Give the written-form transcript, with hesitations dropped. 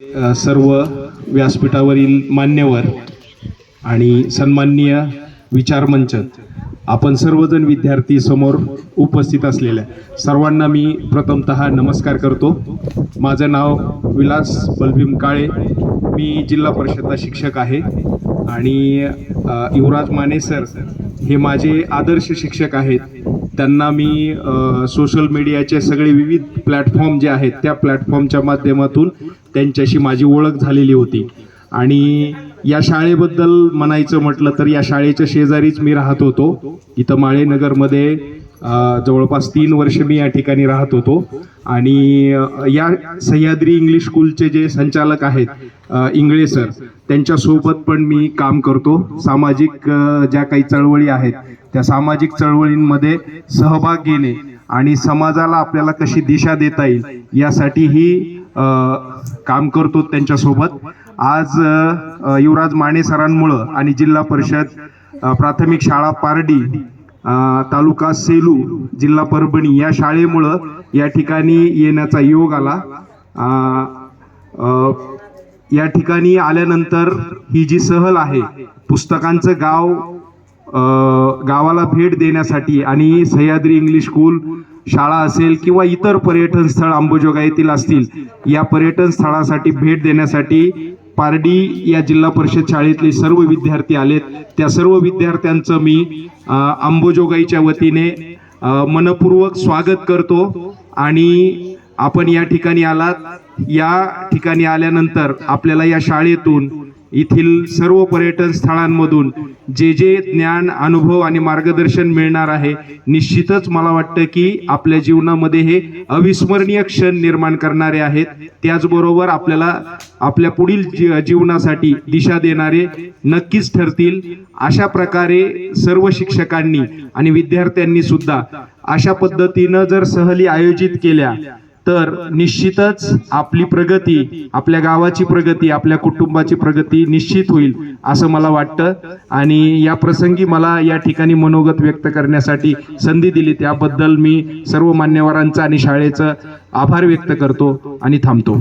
सर्व व्यासपीठावरील मान्यवर आणि सन्माननीय विचारमंच, आपण सर्वजण विद्यार्थी समोर उपस्थित असलेल्या सर्वांना मी प्रथमतः नमस्कार करतो। माझं नाव विलास बलभीम काळे, मी जिल्हा परिषदचा शिक्षक आहे आणि युवराज माने सर हे माझे आदर्श शिक्षक आहेत। त्यांना मी सोशल मीडियाचे सगळे विविध प्लॅटफॉर्म जे आहेत त्या प्लॅटफॉर्मच्या माध्यमातून त्यांच्याशी माझी ओळख झालेली होती आणि या शाळेबद्दल म्हणायचं म्हटलं तर या शाळेच्या शेजारीच मी राहत होतो। इथं माळेनगरमध्ये जवळपास 3 वर्ष मी या ठिकाणी राहत होतो आणि या सह्याद्री इंग्लिश स्कूलचे जे संचालक आहेत इंगळे सर, त्यांच्यासोबत पण मी काम करतो। सामाजिक ज्या काही चळवळी आहेत त्या सामाजिक चळवळींमध्ये सहभाग घेणे आणि समाजाला आपल्याला कशी दिशा देता येईल यासाठीही काम करतो त्यांच्यासोबत। आज युवराज माने सरांमुळं आणि जिल्हा परिषद प्राथमिक शाळा पारडी तालुका सेलू जिल्हा परभणी या शाळेमुळं या ठिकाणी येण्याचा योग आला। या ठिकाणी आल्यानंतर ही जी सहल आहे पुस्तकांचं गाव गावाला भेट देण्यासाठी आणि सह्याद्री इंग्लिश स्कूल शाळा असेल किंवा इतर पर्यटन स्थळ अंबाजोगाई येथील असतील या पर्यटन स्थळासाठी भेट देण्यासाठी पारडी या जिल्हा परिषद शाळेतले सर्व विद्यार्थी आलेत। त्या सर्व विद्यार्थ्यांचं मी अंबाजोगाईच्या वतीने मनपूर्वक स्वागत करतो आणि आपण या ठिकाणी आलात। या ठिकाणी आल्यानंतर आपल्याला या शाळेतून येथील सर्व पर्यटन स्थळांमधून जे जे ज्ञान, अनुभव आणि मार्गदर्शन मिळणार आहे, निश्चितच मला वाटतं की आपल्या जीवनामध्ये हे अविस्मरणीय क्षण निर्माण करणारे आहेत। त्याचबरोबर आपल्याला आपल्या पुढील जीवनासाठी दिशा देणारे नक्कीच ठरतील। अशा प्रकारे सर्व शिक्षकांनी आणि विद्यार्थ्यांनी सुद्धा अशा पद्धतीनं जर सहली आयोजित केल्या तर निश्चितच आपली प्रगती, आपल्या गावाची प्रगती, आपल्या कुटुंबाची प्रगती निश्चित होईल असं मला वाटतं आणि या प्रसंगी मला या ठिकाणी मनोगत व्यक्त करण्यासाठी संधी दिली त्याबद्दल मी सर्व मान्यवरांचा आणि शाळेचं आभार व्यक्त करतो आणि थांबतो।